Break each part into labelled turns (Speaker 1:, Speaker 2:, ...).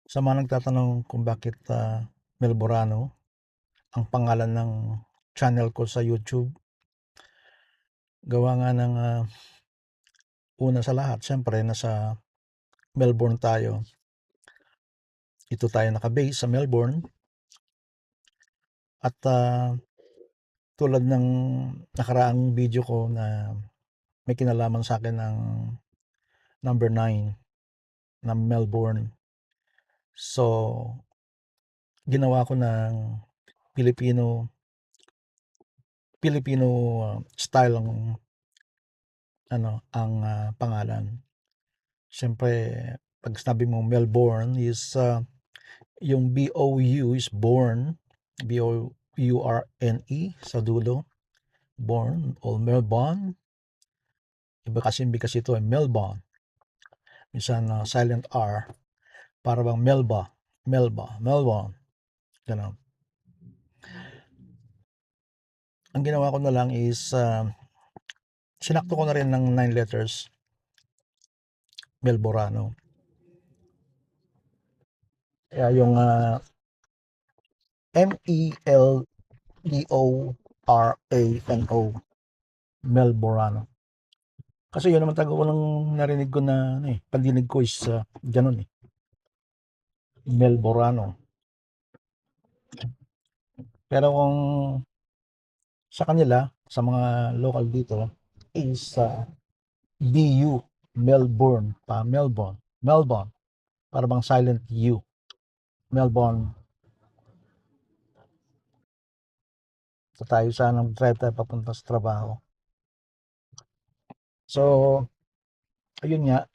Speaker 1: Sa mga nagtatanong kung bakit Melborano ang pangalan ng channel ko sa YouTube, gawa nga ng una sa lahat, siyempre nasa Melbourne tayo. Ito tayo nakabase sa Melbourne at tulad ng nakaraang video ko na may kinalaman sa akin ng number 9 na Melbourne. So, ginawa ko ng Filipino style ang pangalan. Siyempre, pag sinabi mo Melbourne is yung B-O-U is born, B-O-U-R-N-E sa dulo, born o Melbourne. Iba kasi ito ay Melbourne. Minsan silent R, para bang Melbourne, gano'n. Ang ginawa ko na lang is sinakto ko na rin ng 9 letters, Melborano. Kaya yung Melborano, Melborano. Kasi yun naman taga unang narinig ko na pandinig ko is ganun Melborano. Pero kung sa kanila, sa mga local dito, is BU, Melbourne, para bang silent U, Melbourne. So tayo sana drive tayo papunta sa trabaho. So, ayun nga,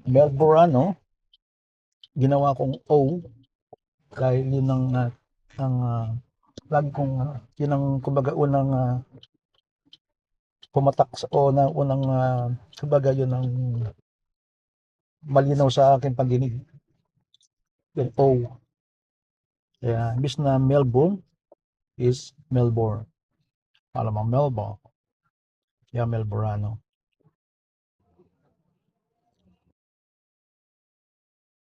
Speaker 1: Melborano, ginawa kong O dahil yun ang lagi kong yun ang kumbaga unang pumatak sa unang kumbaga yun ang malinaw sa akin pandinig, yung O. Kaya imbis na Melbourne is Melbourne, alam mo Melbourne, kaya Melborano.